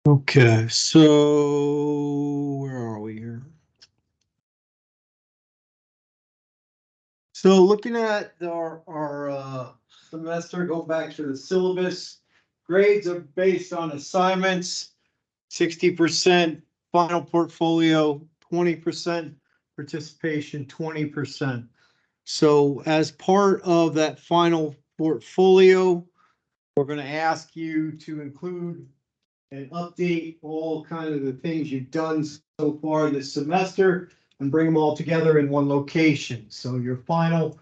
Okay, so where are we here? So looking at our semester, go back to the syllabus. Grades are based on assignments, 60% final portfolio, 20% participation, 20%. So as part of that final portfolio, we're going to ask you to include and update all kind of the things you've done so far this semester and bring them all together in one location. So your final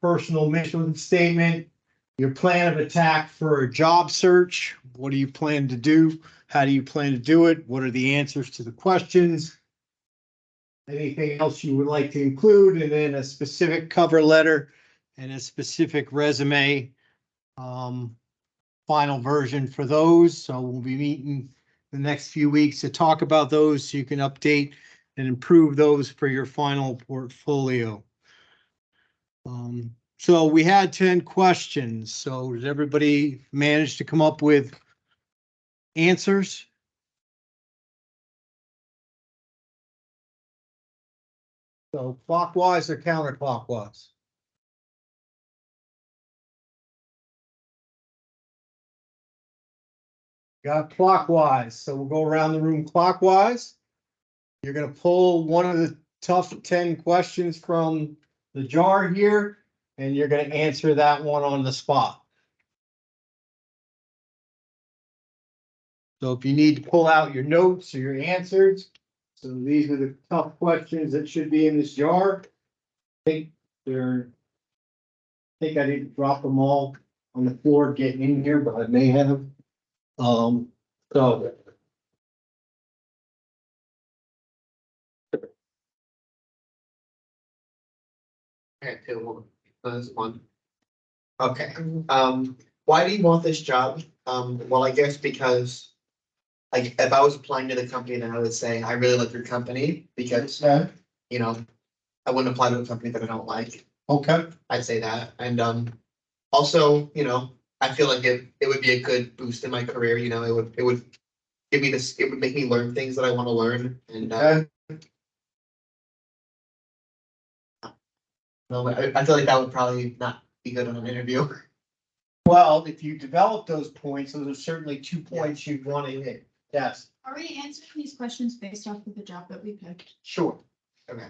personal mission statement, your plan of attack for a job search. What do you plan to do? How do you plan to do it? What are the answers to the questions? Anything else you would like to include? And then a specific cover letter and a specific resume. Final version for those. So we'll be meeting the next few weeks to talk about those so you can update and improve those for your final portfolio. So we had 10 questions. So did everybody manage to come up with answers? So clockwise or counterclockwise? Got clockwise. So we'll go around the room clockwise. You're going to pull one of the tough 10 questions from the jar here, and you're going to answer that one on the spot. So if you need to pull out your notes or your answers, so these are the tough questions that should be in this jar. I think I didn't drop them all on the floor getting in here, but I may have. So. Okay, this one. Okay, why do you want this job? Well, I guess because like if I was applying to the company, then I would say I really like your company because you know, I wouldn't apply to a company that I don't like. Okay. I'd say that. And also, I feel like it would be a good boost in my career, it would give me this, it would make me learn things that I want to learn. And no, I feel like that would probably not be good on an interview. Well, if you develop those points, those are certainly 2 points you'd want to hit. Yes. Are we answering these questions based off of the job that we picked? Sure. Okay.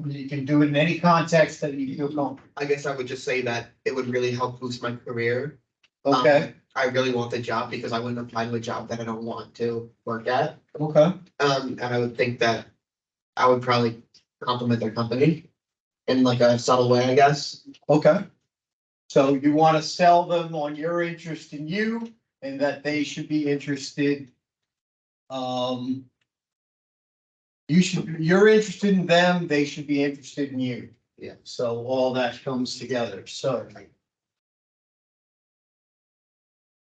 You can do it in any context that you feel comfortable. I guess I would just say that it would really help boost my career. Okay. I really want the job because I wouldn't apply to a job that I don't want to work at. Okay. And I would think that I would probably compliment their company in like a subtle way, I guess. Okay. So you want to sell them on your interest in you and that they should be interested. You're interested in them, they should be interested in you. Yeah. So all that comes together. So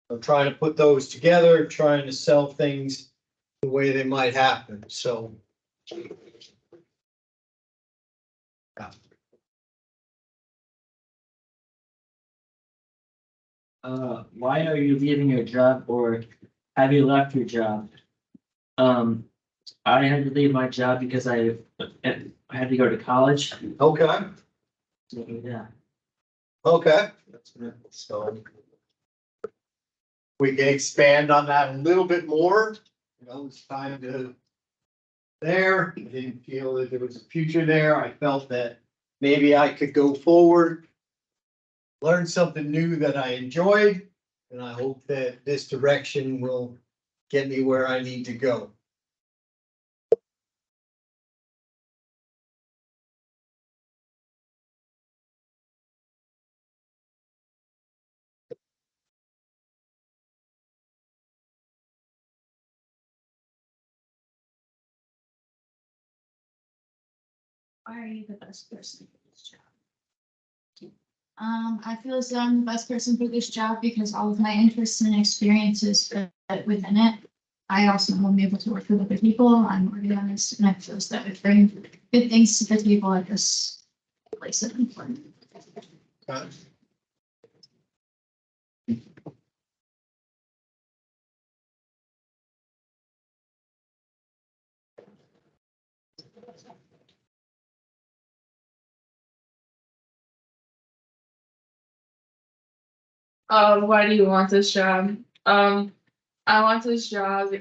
I'm trying to put those together, trying to sell things the way they might happen. So. Why are you leaving your job, or have you left your job? I had to leave my job because I had to go to college. Okay. So, yeah. Okay. So we can expand on that a little bit more. It's time to there. I didn't feel that there was a future there. I felt that maybe I could go forward, learn something new that I enjoyed, and I hope that this direction will get me where I need to go. Why are you the best person for this job? I feel as though I'm the best person for this job because all of my interests and experiences fit within it. I also am able to work with other people. I'm organized, and I feel as though I bring good things to the table at this place of employment. Why do you want this job? I want this job.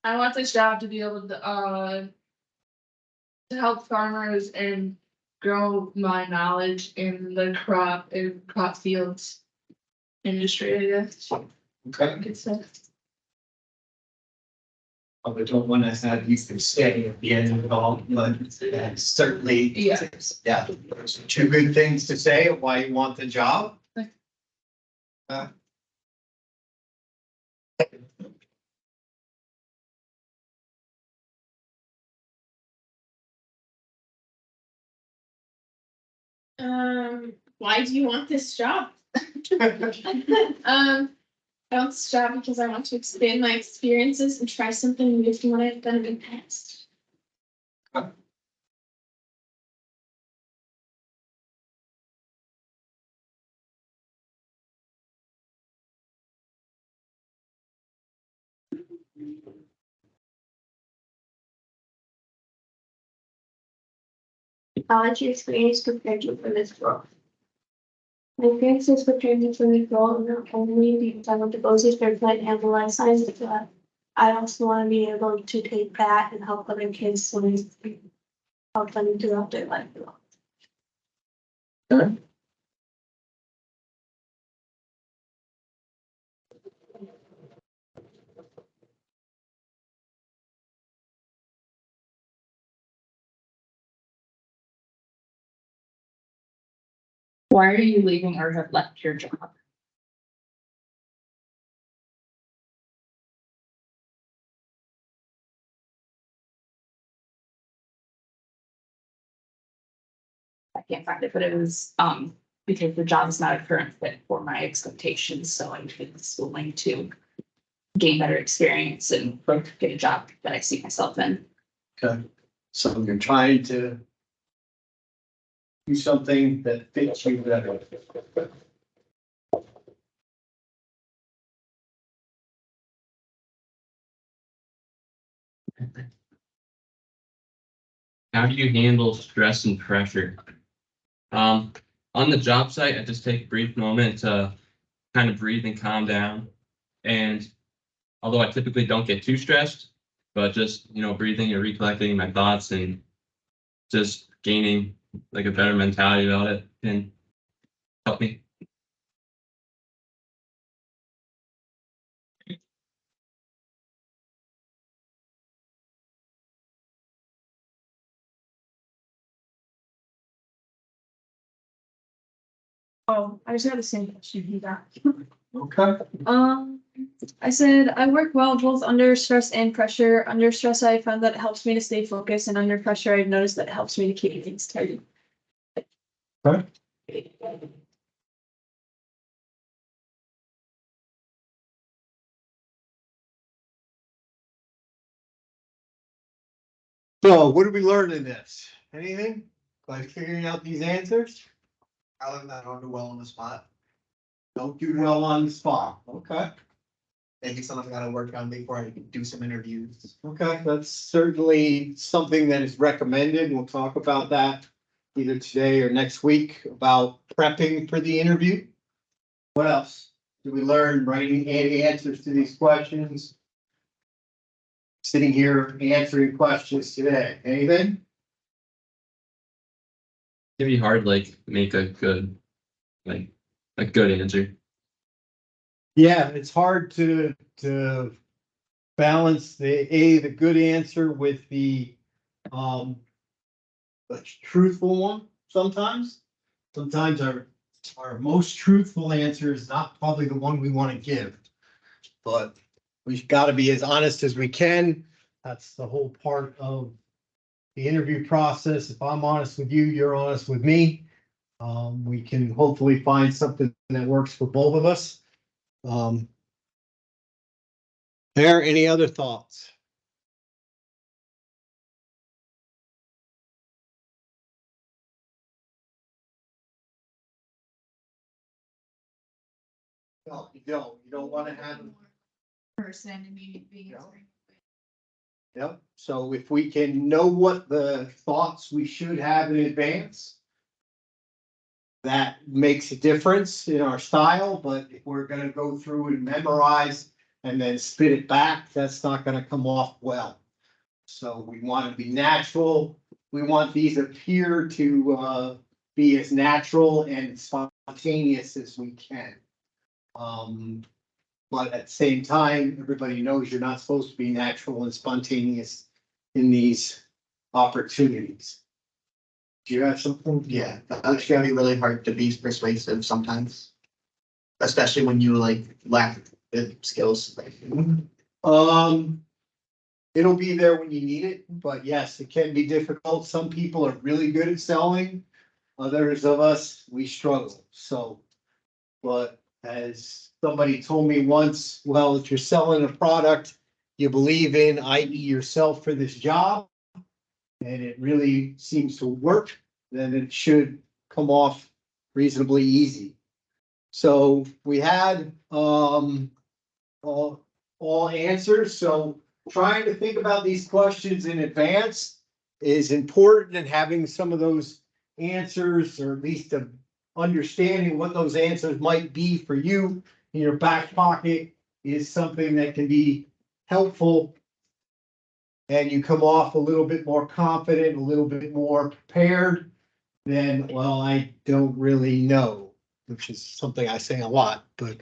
I want this job to be able to help farmers and grow my knowledge in the crop fields industry, I guess. Okay. Good stuff. I don't want to have you stay at the end of it all, but certainly. Yeah. Yeah, those are two good things to say of why you want the job. Why do you want this job? I want this job because I want to expand my experiences and try something new from what I've done in the past. How has your experience prepared you for this role? My experiences prepared me for this role not only because I want to go to third and handle life sciences, but I also want to be able to take that and help other kids help them throughout their life. Why are you leaving or have left your job? I can't find it, but it was, because the job is not a current fit for my expectations, so I'm taking the schooling to gain better experience and get a job that I see myself in. Okay, so you're trying to do something that fits you better. How do you handle stress and pressure? On the job site, I just take a brief moment to kind of breathe and calm down. And although I typically don't get too stressed, but just, breathing and recollecting my thoughts and just gaining like a better mentality about it can help me. Oh, I just got the same question he got. Okay. I said I work well both under stress and pressure. Under stress, I found that it helps me to stay focused, and under pressure, I've noticed that it helps me to keep things tidy. Okay. So what did we learn in this? Anything by figuring out these answers? I learned that I don't do well on the spot. Don't do well on the spot. Okay. Maybe something I gotta work on before I can do some interviews. Okay, that's certainly something that is recommended. We'll talk about that either today or next week about prepping for the interview. What else did we learn writing answers to these questions? Sitting here answering questions today. Anything? It'd be hard, like make a good answer. Yeah, it's hard to balance the good answer with the truthful one sometimes. Sometimes our most truthful answer is not probably the one we want to give. But we've got to be as honest as we can. That's the whole part of the interview process. If I'm honest with you, you're honest with me. We can hopefully find something that works for both of us. Any other thoughts? No, you don't. You don't want to have. Person immediately. Yeah. Yep, so if we can know what the thoughts we should have in advance. that makes a difference in our style, but if we're gonna go through and memorize and then spit it back, that's not gonna come off well. So we want to be natural. We want these appear to be as natural and spontaneous as we can. But at the same time, everybody knows you're not supposed to be natural and spontaneous in these opportunities. Do you have something? Yeah, it's gonna be really hard to be persuasive sometimes. Especially when you like lack the skills. It'll be there when you need it, but yes, it can be difficult. Some people are really good at selling. Others of us, we struggle, so. But as somebody told me once, well, if you're selling a product you believe in, i.e. yourself for this job, and it really seems to work, then it should come off reasonably easy. So we had all answers, so trying to think about these questions in advance is important, and having some of those answers, or at least a understanding what those answers might be for you in your back pocket, is something that can be helpful. And you come off a little bit more confident, a little bit more prepared than, well, I don't really know, which is something I say a lot, but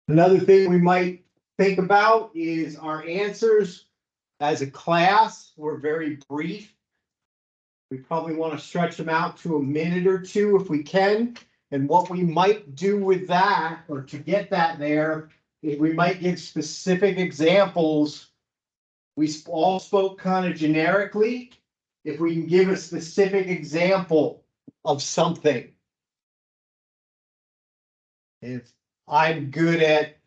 another thing we might think about is our answers as a class were very brief. We probably want to stretch them out to a minute or two if we can. And what we might do with that, or to get that there, is we might give specific examples. We all spoke kind of generically. If we can give a specific example of something. If I'm good at,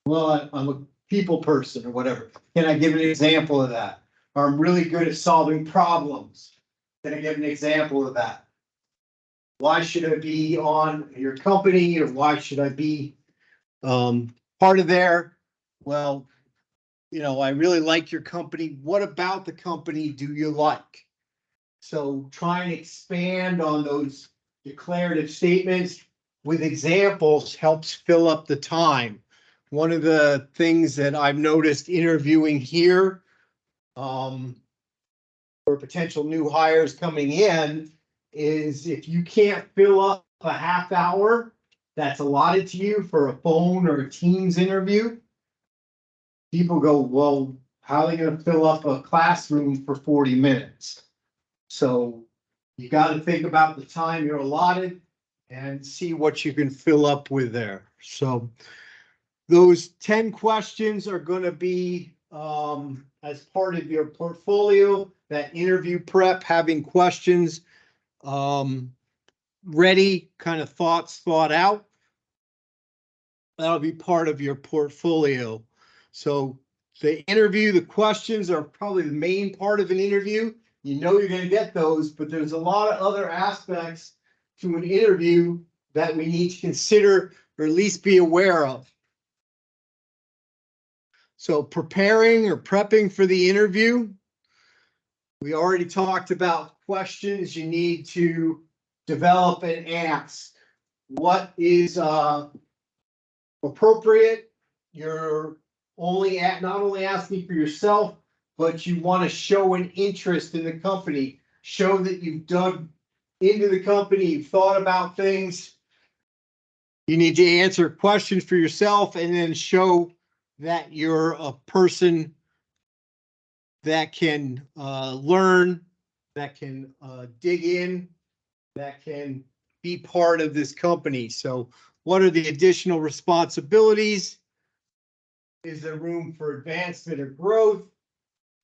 well, I'm a people person or whatever, can I give an example of that? Or I'm really good at solving problems. Can I give an example of that? Why should I be on your company, or why should I be part of there? Well, I really like your company. What about the company do you like? So try and expand on those declarative statements with examples helps fill up the time. One of the things that I've noticed interviewing here, for potential new hires coming in, is if you can't fill up a half hour that's allotted to you for a phone or a Teams interview, people go, well, how are they gonna fill up a classroom for 40 minutes? So you gotta think about the time you're allotted and see what you can fill up with there. So those 10 questions are gonna be as part of your portfolio, that interview prep, having questions ready, kind of thoughts thought out. That'll be part of your portfolio. So the interview, the questions are probably the main part of an interview. You're going to get those, but there's a lot of other aspects to an interview that we need to consider, or at least be aware of. So preparing or prepping for the interview, we already talked about questions you need to develop and ask. What is appropriate? You're not only asking for yourself, but you want to show an interest in the company. Show that you've dug into the company, you've thought about things. You need to answer questions for yourself and then show that you're a person that can learn, that can dig in, that can be part of this company. So what are the additional responsibilities? Is there room for advancement or growth?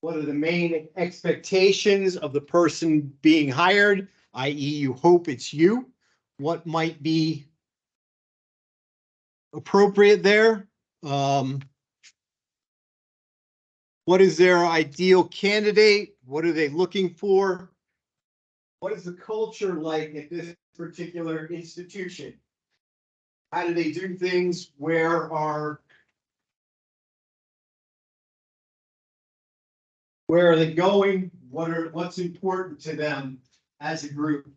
What are the main expectations of the person being hired, i.e. you hope it's you? What might be appropriate there? What is their ideal candidate? What are they looking for? What is the culture like at this particular institution? How do they do things? Where are they going? What's important to them as a group?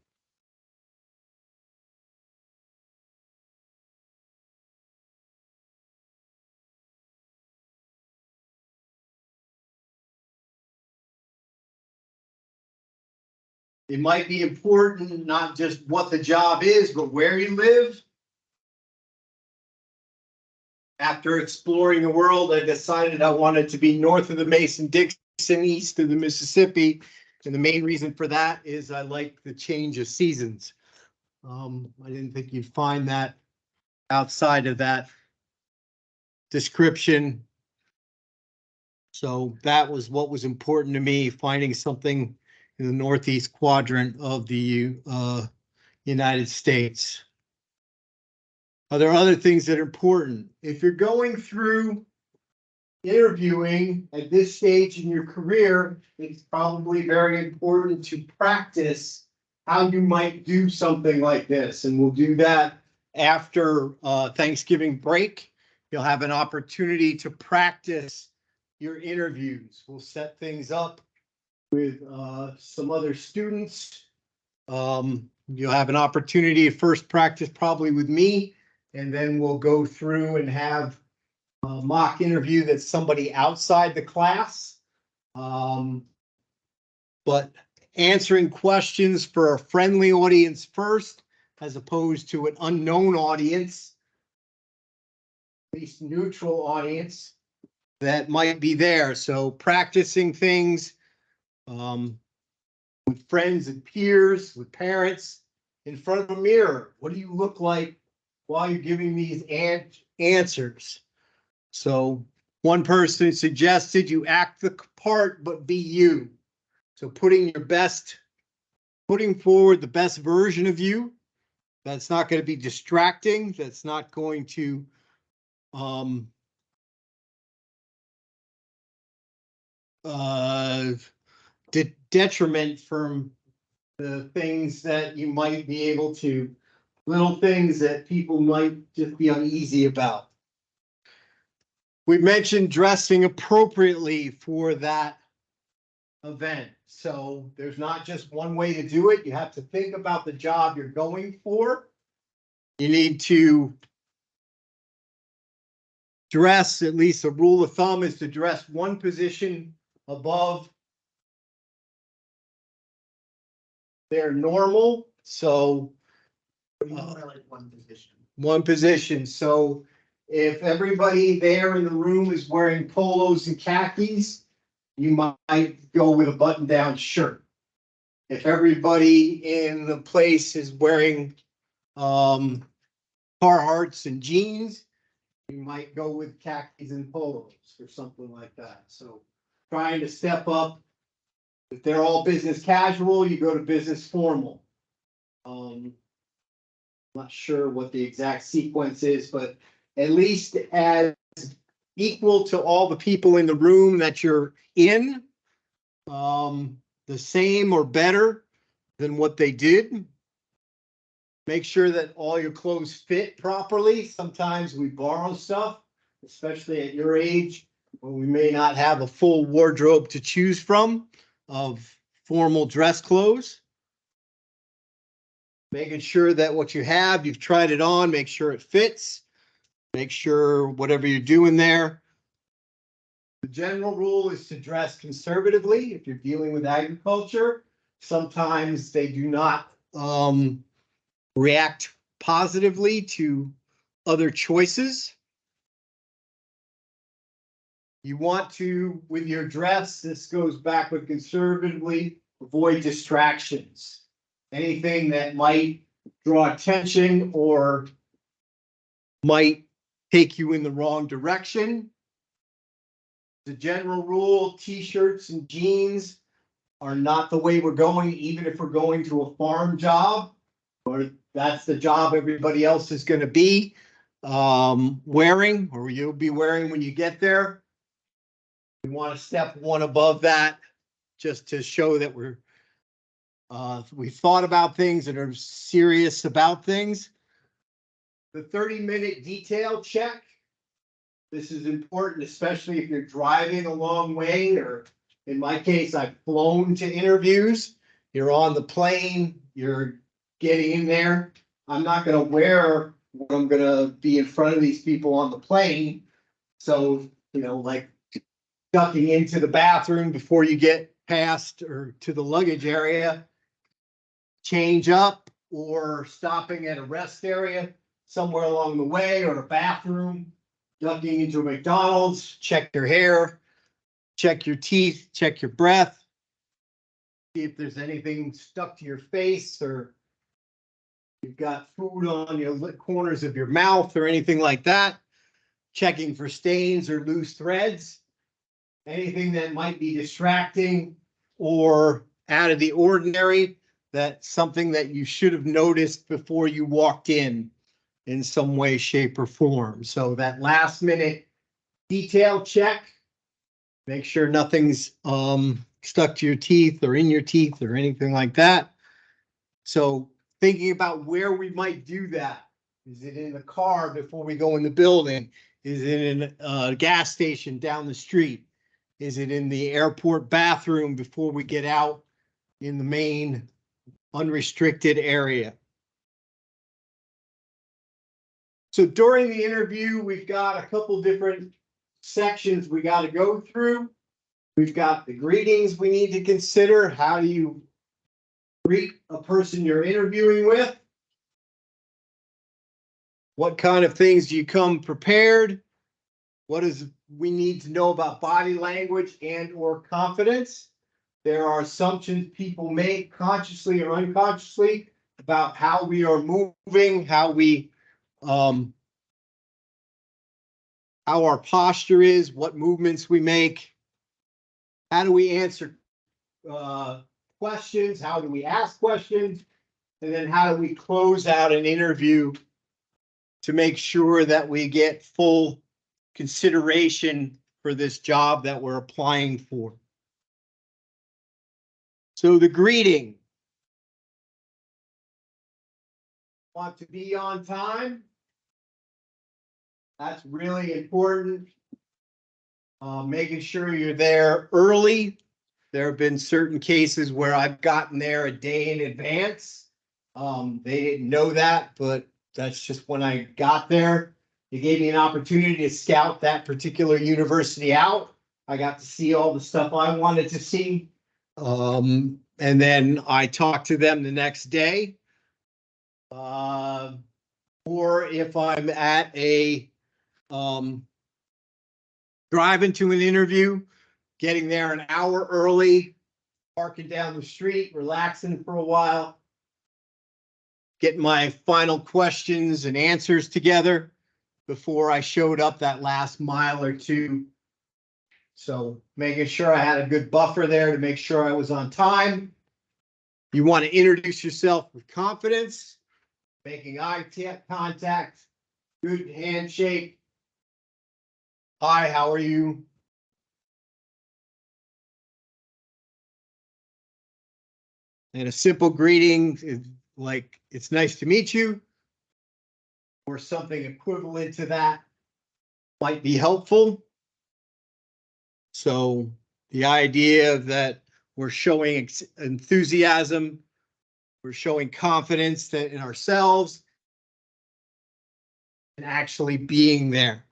It might be important, not just what the job is, but where you live. After exploring the world, I decided I wanted to be north of the Mason-Dixon, east of the Mississippi. And the main reason for that is I like the change of seasons. I didn't think you'd find that outside of that description. So that was what was important to me, finding something in the northeast quadrant of the United States. Are there other things that are important? If you're going through interviewing at this stage in your career, it's probably very important to practice how you might do something like this. And we'll do that after Thanksgiving break. You'll have an opportunity to practice your interviews. We'll set things up with some other students. You'll have an opportunity to first practice probably with me, and then we'll go through and have a mock interview that's somebody outside the class. But answering questions for a friendly audience first, as opposed to an unknown audience, at least neutral audience that might be there. So practicing things with friends and peers, with parents, in front of a mirror. What do you look like while you're giving these answers? So one person suggested you act the part, but be you. So putting forward the best version of you. That's not going to be distracting. That's not going to detriment from the things that you might be able to, little things that people might just be uneasy about. We mentioned dressing appropriately for that event. So there's not just one way to do it. You have to think about the job you're going for. You need to dress, at least a rule of thumb is to dress one position above their normal. So Like one position. one position. So if everybody there in the room is wearing polos and khakis, you might go with a button-down shirt. If everybody in the place is wearing Carhartts and jeans, you might go with khakis and polos or something like that. So trying to step up. If they're all business casual, you go to business formal. Not sure what the exact sequence is, but at least as equal to all the people in the room that you're in, the same or better than what they did. Make sure that all your clothes fit properly. Sometimes we borrow stuff, especially at your age, when we may not have a full wardrobe to choose from of formal dress clothes. Making sure that what you have, you've tried it on, make sure it fits. Make sure whatever you're doing there. The general rule is to dress conservatively. If you're dealing with agriculture, sometimes they do not react positively to other choices. You want to, with your dress, this goes back with conservatively, avoid distractions. Anything that might draw attention or might take you in the wrong direction. The general rule, t-shirts and jeans are not the way we're going, even if we're going to a farm job, or that's the job everybody else is going to be wearing, or you'll be wearing when you get there. We want to step one above that just to show that we thought about things and are serious about things. The 30-minute detail check. This is important, especially if you're driving a long way, or in my case, I've flown to interviews. You're on the plane, you're getting in there. I'm not going to wear what I'm going to be in front of these people on the plane. So, like ducking into the bathroom before you get past or to the luggage area change up or stopping at a rest area somewhere along the way or a bathroom, ducking into a McDonald's, check your hair, check your teeth, check your breath. See if there's anything stuck to your face or you've got food on your corners of your mouth or anything like that. Checking for stains or loose threads. Anything that might be distracting or out of the ordinary, that's something that you should have noticed before you walked in some way, shape, or form. So that last minute detail check, make sure nothing's stuck to your teeth or in your teeth or anything like that. So thinking about where we might do that. Is it in the car before we go in the building? Is it in a gas station down the street? Is it in the airport bathroom before we get out in the main unrestricted area? So during the interview, we've got a couple different sections we got to go through. We've got the greetings we need to consider. How do you greet a person you're interviewing with? What kind of things do you come prepared? What is we need to know about body language and or confidence? There are assumptions people make consciously or unconsciously about how we are moving, how our posture is, what movements we make. How do we answer questions? How do we ask questions? And then how do we close out an interview to make sure that we get full consideration for this job that we're applying for? So the greeting. Want to be on time. That's really important. Making sure you're there early. There have been certain cases where I've gotten there a day in advance. They didn't know that, but that's just when I got there. It gave me an opportunity to scout that particular university out. I got to see all the stuff I wanted to see. And then I talked to them the next day. Or if I'm at a driving to an interview, getting there an hour early, parking down the street, relaxing for a while, getting my final questions and answers together before I showed up that last mile or two. So making sure I had a good buffer there to make sure I was on time. You want to introduce yourself with confidence, making eye contact, good handshake. Hi, how are you? And a simple greeting is like, it's nice to meet you, or something equivalent to that might be helpful. So the idea that we're showing enthusiasm, we're showing confidence that in ourselves and actually being there.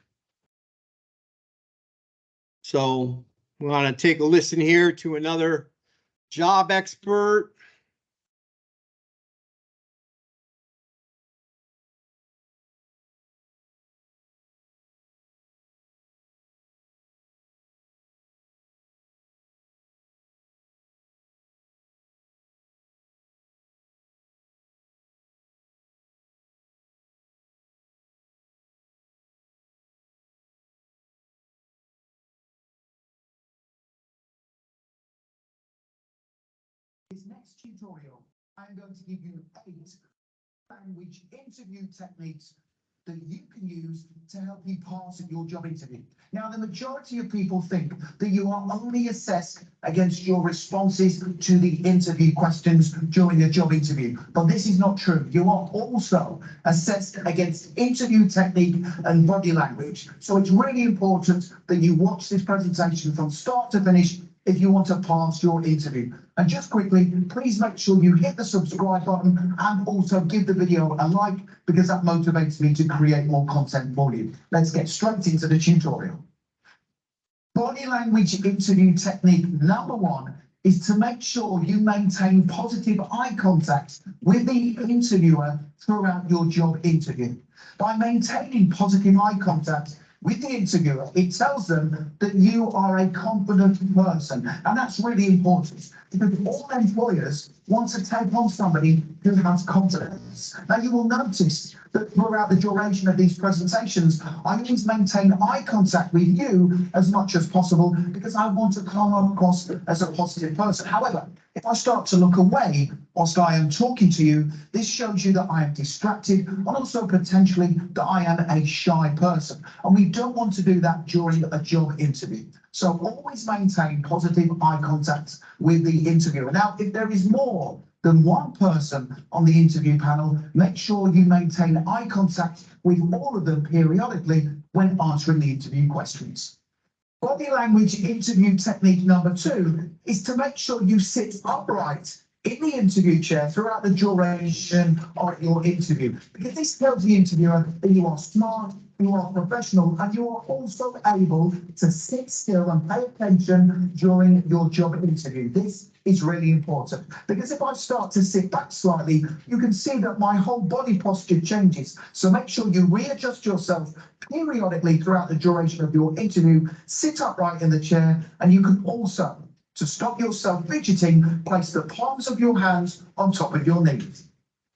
So we want to take a listen here to another job expert. This next tutorial, I'm going to give you 8 language interview techniques that you can use to help you pass at your job interview. Now, the majority of people think that you are only assessed against your responses to the interview questions during a job interview, but this is not true. You are also assessed against interview technique and body language. So it's really important that you watch this presentation from start to finish if you want to pass your interview. And just quickly, please make sure you hit the subscribe button and also give the video a like, because that motivates me to create more content for you. Let's get straight into the tutorial. Body language interview technique number 1 is to make sure you maintain positive eye contact with the interviewer throughout your job interview. By maintaining positive eye contact with the interviewer, it tells them that you are a confident person. And that's really important because all employers want to take on somebody who has confidence. Now, you will notice that throughout the duration of these presentations, I always maintain eye contact with you as much as possible because I want to come across as a positive person. However, if I start to look away whilst I am talking to you, this shows you that I am distracted and also potentially that I am a shy person. And we don't want to do that during a job interview. So always maintain positive eye contact with the interviewer. Now, if there is more than one person on the interview panel, make sure you maintain eye contact with all of them periodically when answering the interview questions. Body language interview technique number 2 is to make sure you sit upright in the interview chair throughout the duration of your interview, because this tells the interviewer that you are smart, you are professional, and you are also able to sit still and pay attention during your job interview. This is really important because if I start to sit back slightly, you can see that my whole body posture changes. So make sure you readjust yourself periodically throughout the duration of your interview, sit upright in the chair, and you can also, to stop yourself fidgeting, place the palms of your hands on top of your knees.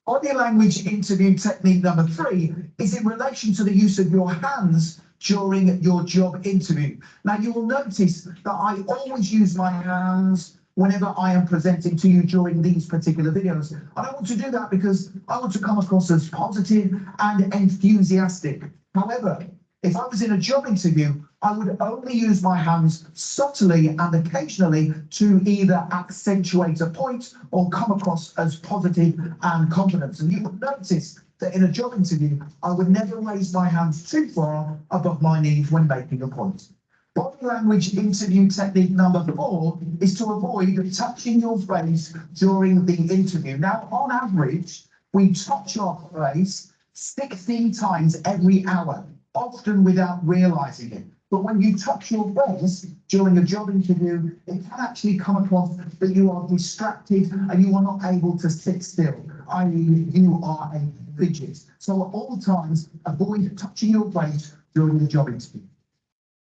Body language interview technique number 3 is in relation to the use of your hands during your job interview. Now, you will notice that I always use my hands whenever I am presenting to you during these particular videos. And I want to do that because I want to come across as positive and enthusiastic. However, if I was in a job interview, I would only use my hands subtly and occasionally to either accentuate a point or come across as positive and confident. And you will notice that in a job interview, I would never raise my hands too far above my knees when making a point. Body language interview technique number 4 is to avoid touching your face during the interview. Now, on average, we touch our face 16 times every hour, often without realizing it. But when you touch your face during a job interview, it can actually come across that you are distracted and you are not able to sit still, i.e. you are a fidget. So at all times, avoid touching your face during the job interview.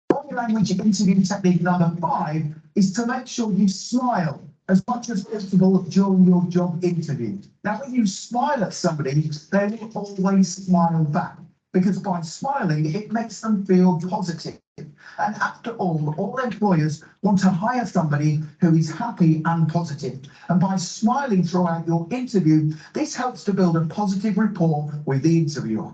Body language interview technique number 5 is to make sure you smile as much as possible during your job interview. Now, when you smile at somebody, they will always smile back, because by smiling, it makes them feel positive. And after all employers want to hire somebody who is happy and positive. And by smiling throughout your interview, this helps to build a positive rapport with the interviewer.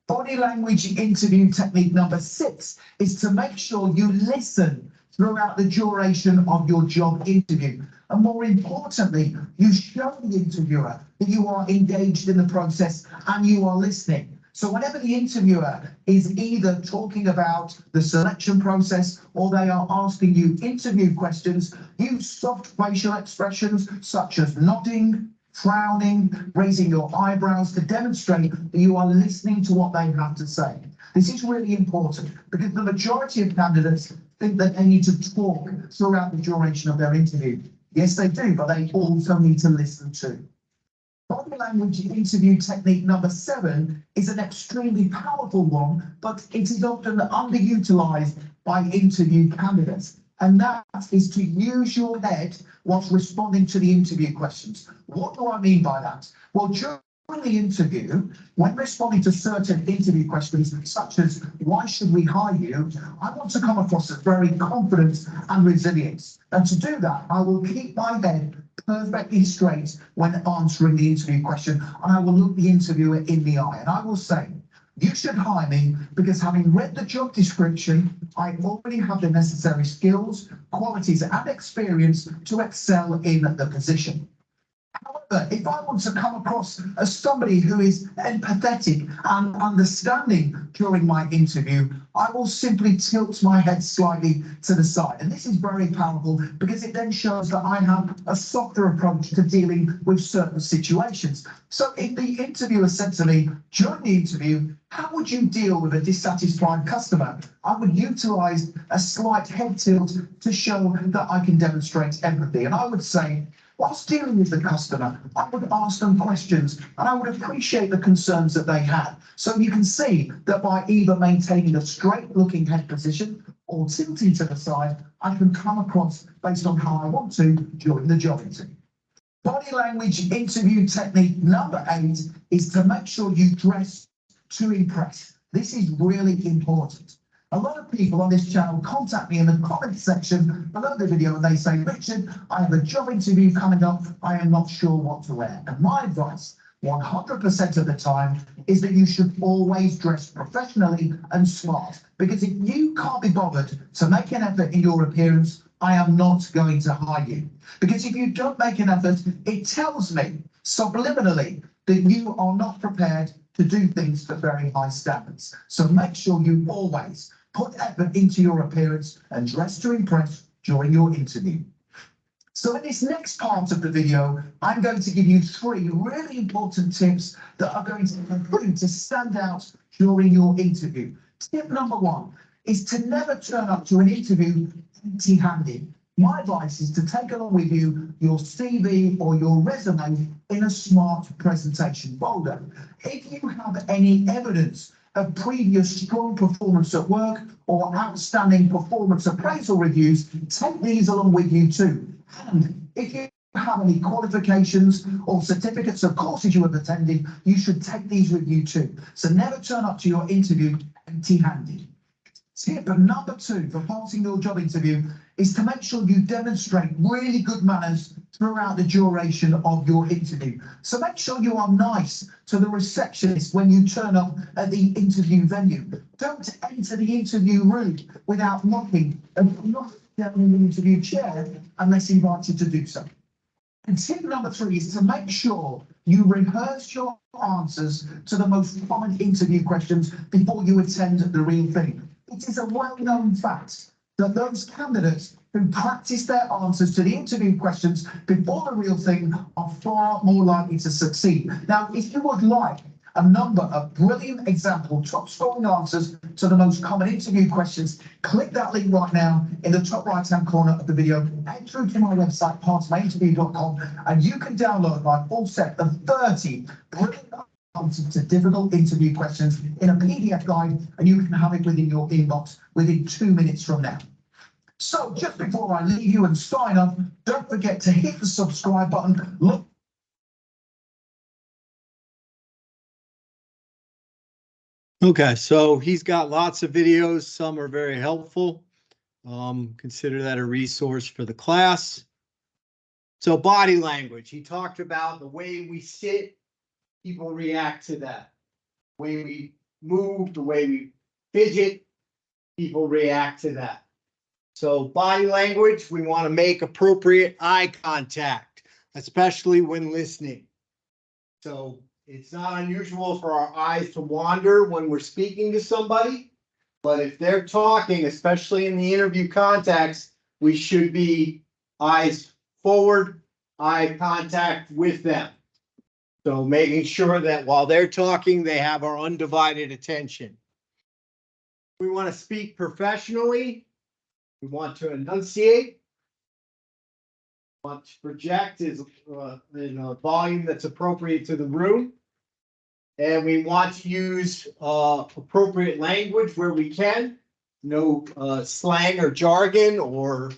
Body language interview technique number 6 is to make sure you listen throughout the duration of your job interview. And more importantly, you show the interviewer that you are engaged in the process and you are listening. So whenever the interviewer is either talking about the selection process or they are asking you interview questions, use soft facial expressions such as nodding, frowning, raising your eyebrows to demonstrate that you are listening to what they have to say. This is really important because the majority of candidates think that they need to talk throughout the duration of their interview. Yes, they do, but they also need to listen too. Body language interview technique number 7 is an extremely powerful one, but it is often underutilized by interview candidates. And that is to use your head whilst responding to the interview questions. What do I mean by that? Well, during the interview, when responding to certain interview questions, such as why should we hire you, I want to come across as very confident and resilient. And to do that, I will keep my head perfectly straight when answering the interview question, and I will look the interviewer in the eye and I will say, you should hire me because having read the job description, I already have the necessary skills, qualities and experience to excel in the position. However, if I want to come across as somebody who is empathetic and understanding during my interview, I will simply tilt my head slightly to the side. And this is very powerful because it then shows that I have a softer approach to dealing with certain situations. So if the interviewer said to me during the interview, how would you deal with a dissatisfied customer? I would utilize a slight head tilt to show that I can demonstrate empathy. And I would say, whilst dealing with the customer, I would ask them questions and I would appreciate the concerns that they had. So you can see that by either maintaining a straight looking head position or tilting to the side, I can come across based on how I want to during the job interview. Body language interview technique number 8 is to make sure you dress to impress. This is really important. A lot of people on this channel contact me in the comment section below the video and they say, Richard, I have a job interview coming up. I am not sure what to wear. And my advice, 100% of the time, is that you should always dress professionally and smart. Because if you can't be bothered to make an effort in your appearance, I am not going to hire you. Because if you don't make an effort, it tells me subliminally that you are not prepared to do things to very high standards. So make sure you always put effort into your appearance and dress to impress during your interview. So in this next part of the video, I'm going to give you 3 really important tips that are going to help you to stand out during your interview. Tip number 1 is to never turn up to an interview empty-handed. My advice is to take along with you your CV or your resume in a smart presentation folder. If you have any evidence of previous strong performance at work or outstanding performance appraisal reviews, take these along with you too. And if you have any qualifications or certificates of courses you have attended, you should take these with you too. So never turn up to your interview empty-handed. Tip number 2 for passing your job interview is to make sure you demonstrate really good manners throughout the duration of your interview. So make sure you are nice to the receptionist when you turn up at the interview venue. Don't enter the interview room without knocking and not down in the interview chair unless invited to do so. And tip number 3 is to make sure you rehearse your answers to the most common interview questions before you attend the real thing. It is a well-known fact that those candidates who practice their answers to the interview questions before the real thing are far more likely to succeed. Now, if you would like a number of brilliant example top-scoring answers to the most common interview questions, click that link right now in the top right-hand corner of the video. Head through to my website, partmyinterview.com, and you can download my full set of 30 brilliant answers to difficult interview questions in a PDF guide, and you can have it within your inbox within 2 minutes from now. So just before I leave you and sign off, don't forget to hit the subscribe button. Look. Okay, so he's got lots of videos. Some are very helpful. Consider that a resource for the class. So body language, he talked about the way we sit, people react to that. The way we move, the way we fidget, people react to that. So body language, we want to make appropriate eye contact, especially when listening. So it's not unusual for our eyes to wander when we're speaking to somebody, but if they're talking, especially in the interview context, we should be eyes forward, eye contact with them. So making sure that while they're talking, they have our undivided attention. We want to speak professionally. We want to enunciate. We want to project in a volume that's appropriate to the room. And we want to use appropriate language where we can. No slang or jargon or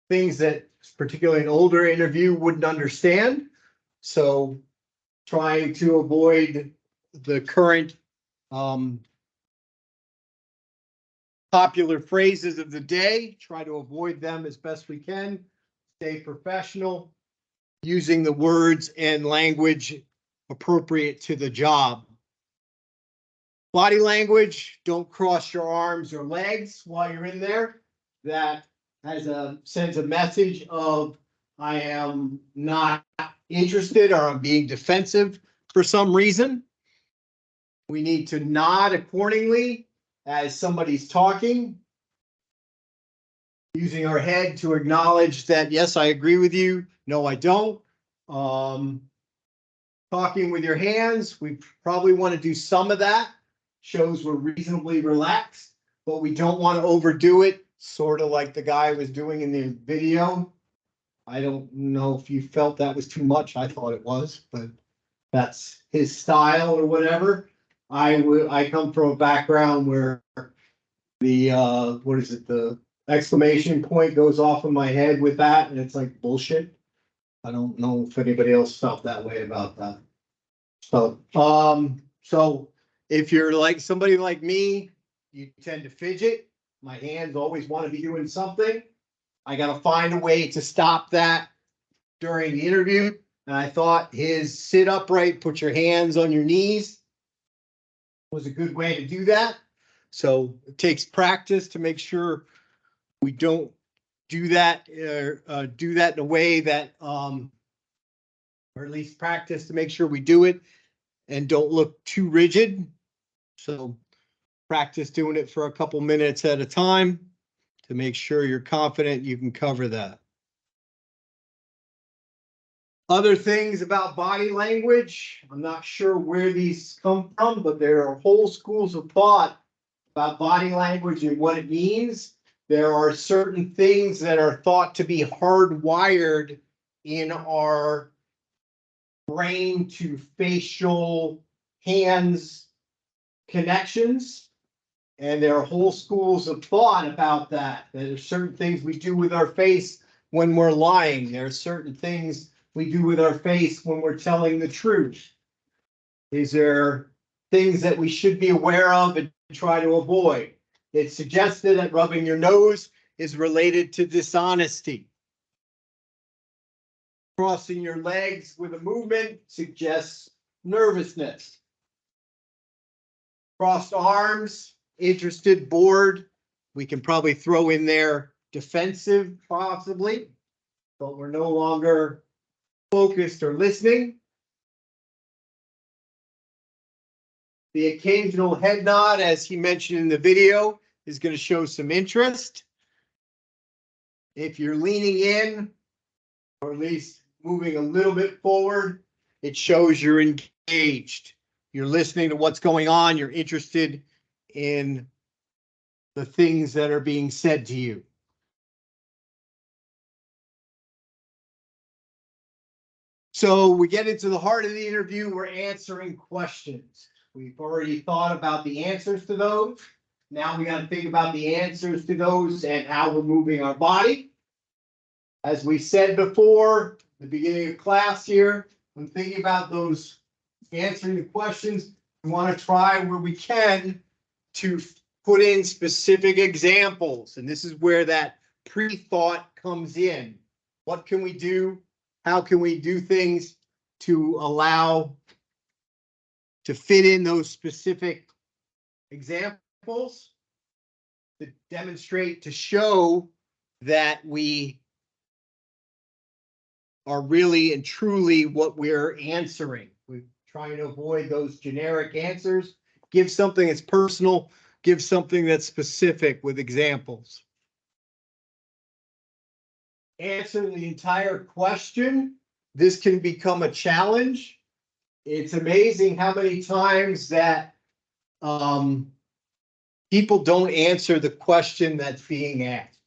things that particularly an older interview wouldn't understand. So trying to avoid the current popular phrases of the day, try to avoid them as best we can, stay professional, using the words and language appropriate to the job. Body language, don't cross your arms or legs while you're in there. That sends a message of I am not interested or I'm being defensive for some reason. We need to nod accordingly as somebody's talking. Using our head to acknowledge that, yes, I agree with you. No, I don't. Talking with your hands, we probably want to do some of that. Shows we're reasonably relaxed, but we don't want to overdo it, sort of like the guy was doing in the video. I don't know if you felt that was too much. I thought it was, but that's his style or whatever. I come from a background where the what is it, the exclamation point goes off in my head with that, and it's like bullshit. I don't know if anybody else felt that way about that. So if you're like somebody like me, you tend to fidget. My hands always want to be doing something. I gotta find a way to stop that during the interview. And I thought his sit upright, put your hands on your knees was a good way to do that. So it takes practice to make sure we don't do that, do that in a way that, or at least practice to make sure we do it and don't look too rigid. So practice doing it for a couple minutes at a time to make sure you're confident you can cover that. Other things about body language, I'm not sure where these come from, but there are whole schools of thought about body language and what it means. There are certain things that are thought to be hardwired in our brain to facial hands connections. And there are whole schools of thought about that. There are certain things we do with our face when we're lying. There are certain things we do with our face when we're telling the truth. Is there things that we should be aware of and try to avoid? It's suggested that rubbing your nose is related to dishonesty. Crossing your legs with a movement suggests nervousness. Crossed arms, interested, bored. We can probably throw in there defensive, possibly, but we're no longer focused or listening. The occasional head nod, as he mentioned in the video, is going to show some interest. If you're leaning in, or at least moving a little bit forward, it shows you're engaged. You're listening to what's going on. You're interested in the things that are being said to you. So we get into the heart of the interview. We're answering questions. We've already thought about the answers to those. Now we got to think about the answers to those and how we're moving our body. As we said before, the beginning of class here, when thinking about those answering the questions, we want to try where we can to put in specific examples. And this is where that pre-thought comes in. What can we do? How can we do things to allow to fit in those specific examples to demonstrate, to show that we are really and truly what we're answering. We're trying to avoid those generic answers. Give something that's personal, give something that's specific with examples. Answer the entire question. This can become a challenge. It's amazing how many times that people don't answer the question that's being asked.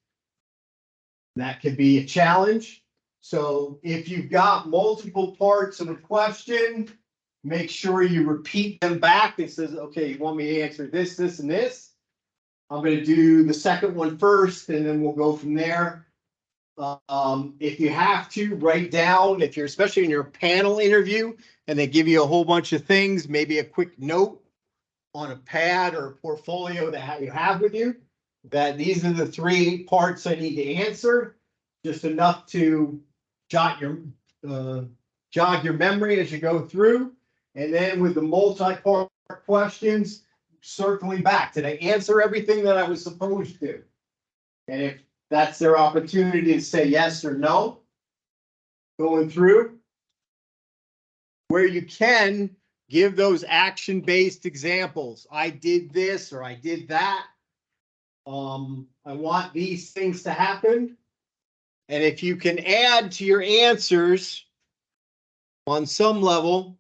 That could be a challenge. So if you've got multiple parts of a question, make sure you repeat them back. It says, okay, you want me to answer this, this, and this. I'm going to do the second one first, and then we'll go from there. If you have to, write down, if you're especially in your panel interview and they give you a whole bunch of things, maybe a quick note on a pad or a portfolio that you have with you, that these are the 3 parts I need to answer, just enough to jog your memory as you go through. And then with the multi-part questions, circling back, did I answer everything that I was supposed to? And if that's their opportunity to say yes or no, going through. where you can give those action-based examples. I did this or I did that. I want these things to happen. And if you can add to your answers on some level,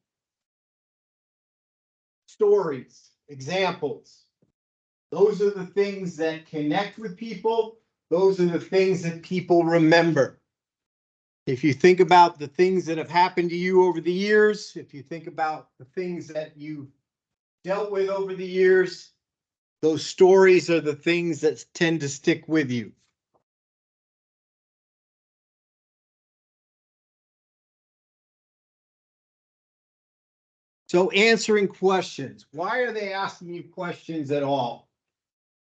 stories, examples. Those are the things that connect with people. Those are the things that people remember. If you think about the things that have happened to you over the years, if you think about the things that you've dealt with over the years, those stories are the things that tend to stick with you. So answering questions. Why are they asking you questions at all?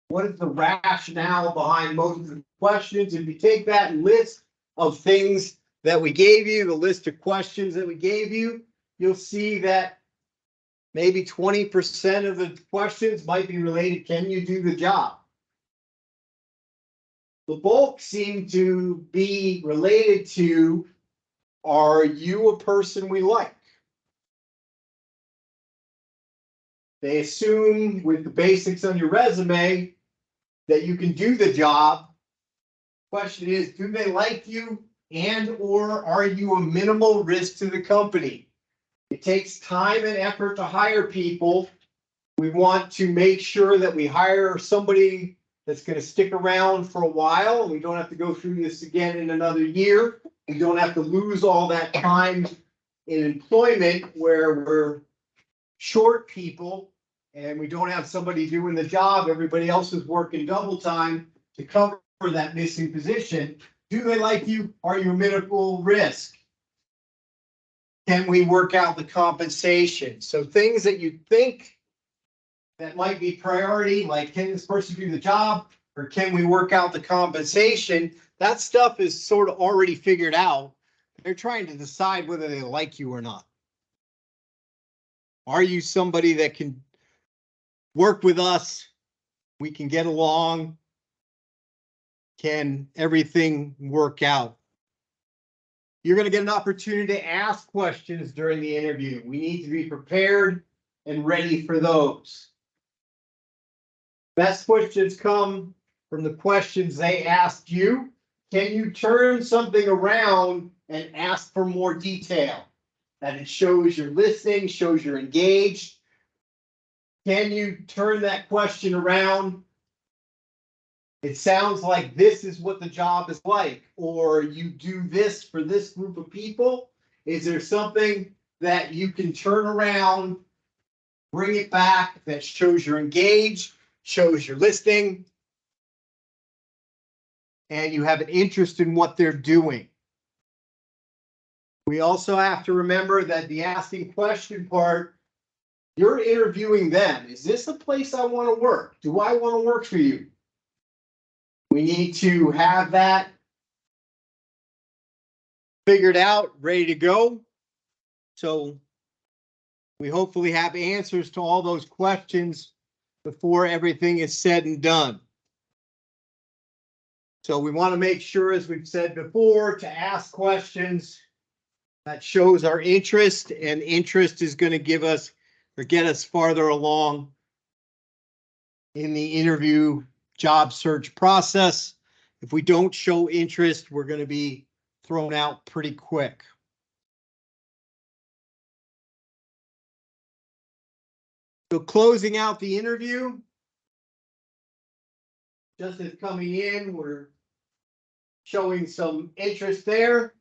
What is the rationale behind most of the questions? If you take that list of things that we gave you, the list of questions that we gave you, you'll see that maybe 20% of the questions might be related, can you do the job? The bulk seem to be related to, are you a person we like? They assume with the basics on your resume that you can do the job. Question is, do they like you and or are you a minimal risk to the company? It takes time and effort to hire people. We want to make sure that we hire somebody that's going to stick around for a while, and we don't have to go through this again in another year. We don't have to lose all that time in employment where we're short people and we don't have somebody doing the job. Everybody else is working double time to cover that missing position. Do they like you? Are you a minimal risk? Can we work out the compensation? So things that you think that might be priority, like can this person do the job or can we work out the compensation? That stuff is sort of already figured out. They're trying to decide whether they like you or not. Are you somebody that can work with us? We can get along. Can everything work out? You're going to get an opportunity to ask questions during the interview. We need to be prepared and ready for those. Best questions come from the questions they asked you. Can you turn something around and ask for more detail? That it shows you're listening, shows you're engaged. Can you turn that question around? It sounds like this is what the job is like, or you do this for this group of people. Is there something that you can turn around, bring it back that shows you're engaged, shows you're listening, and you have an interest in what they're doing? We also have to remember that the asking question part, you're interviewing them. Is this a place I want to work? Do I want to work for you? We need to have that figured out, ready to go. So we hopefully have answers to all those questions before everything is said and done. So we want to make sure, as we've said before, to ask questions that shows our interest, and interest is going to give us or get us farther along in the interview job search process. If we don't show interest, we're going to be thrown out pretty quick. So closing out the interview, just as coming in, we're showing some interest there.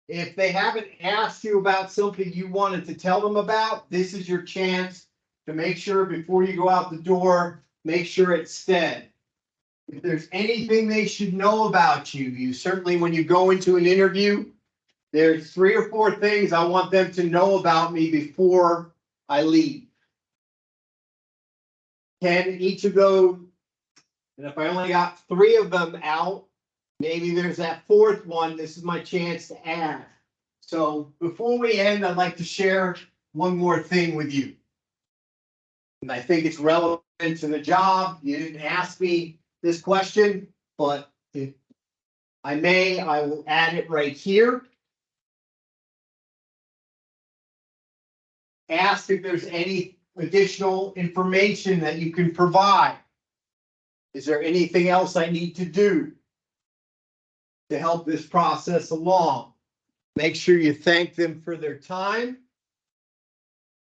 If they haven't asked you about something you wanted to tell them about, this is your chance to make sure before you go out the door, make sure it's said. If there's anything they should know about you, you certainly, when you go into an interview, there's 3 or 4 things I want them to know about me before I leave. Can each of those, and if I only got 3 of them out, maybe there's that 4th one. This is my chance to add. So before we end, I'd like to share one more thing with you. And I think it's relevant to the job. You didn't ask me this question, but if I may, I will add it right here. asked if there's any additional information that you can provide. Is there anything else I need to do to help this process along? Make sure you thank them for their time.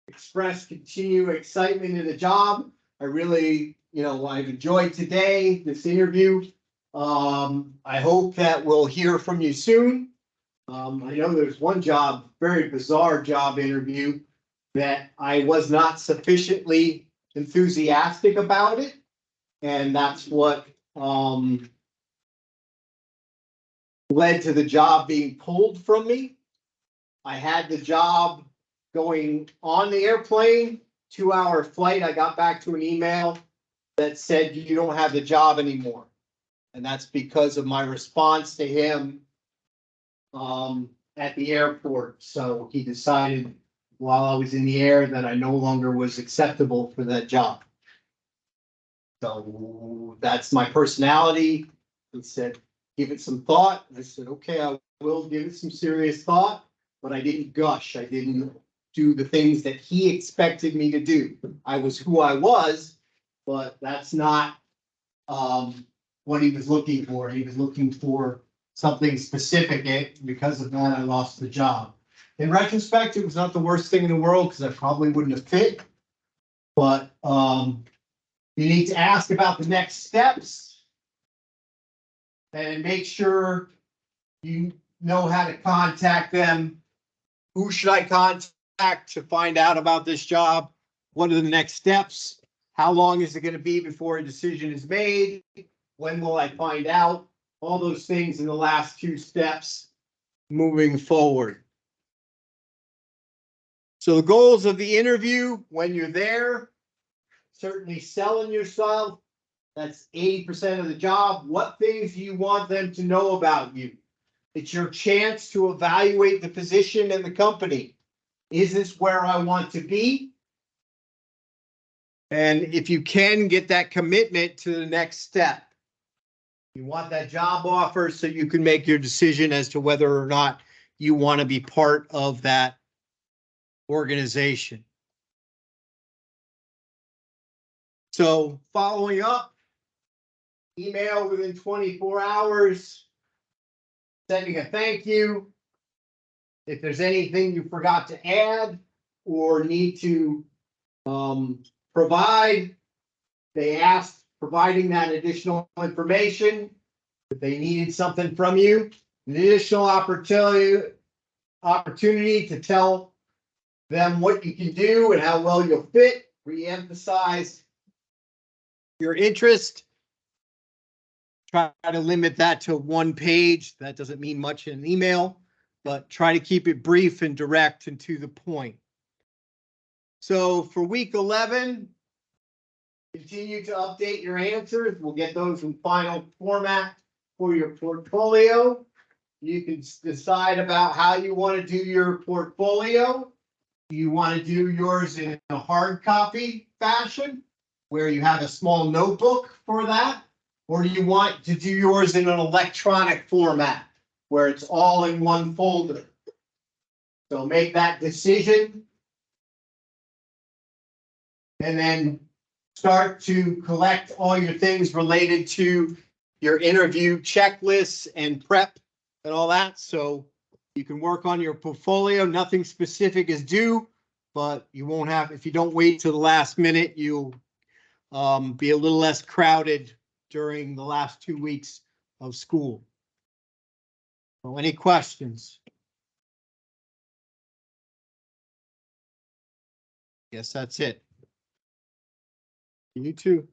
Express continued excitement in the job. I really, I've enjoyed today, this interview. I hope that we'll hear from you soon. I know there's one job, very bizarre job interview that I was not sufficiently enthusiastic about it. And that's what, led to the job being pulled from me. I had the job going on the airplane, 2-hour flight. I got back to an email that said, you don't have the job anymore. And that's because of my response to him at the airport. So he decided while I was in the air that I no longer was acceptable for that job. So that's my personality. He said, give it some thought. I said, okay, I will give it some serious thought, but I didn't gush. I didn't do the things that he expected me to do. I was who I was, but that's not what he was looking for. He was looking for something specific, and because of that, I lost the job. In retrospect, it was not the worst thing in the world because I probably wouldn't have fit. But you need to ask about the next steps and make sure you know how to contact them. Who should I contact to find out about this job? What are the next steps? How long is it going to be before a decision is made? When will I find out? All those things in the last 2 steps moving forward. So the goals of the interview when you're there, certainly selling yourself. That's 80% of the job. What things do you want them to know about you? It's your chance to evaluate the position and the company. Is this where I want to be? And if you can get that commitment to the next step, you want that job offer so you can make your decision as to whether or not you want to be part of that organization. So following up, email within 24 hours, sending a thank you. If there's anything you forgot to add or need to provide, they asked providing that additional information. If they needed something from you, an additional opportunity to tell them what you can do and how well you'll fit, re-emphasize your interest. Try to limit that to 1 page. That doesn't mean much in an email, but try to keep it brief and direct and to the point. So for week 11, continue to update your answers. We'll get those in final format for your portfolio. You can decide about how you want to do your portfolio. Do you want to do yours in a hard copy fashion where you have a small notebook for that? Or do you want to do yours in an electronic format where it's all in one folder? So make that decision. And then start to collect all your things related to your interview checklists and prep and all that. So you can work on your portfolio. Nothing specific is due, but you won't have, if you don't wait till the last minute, you'll be a little less crowded during the last 2 weeks of school. So any questions? Guess that's it. You too.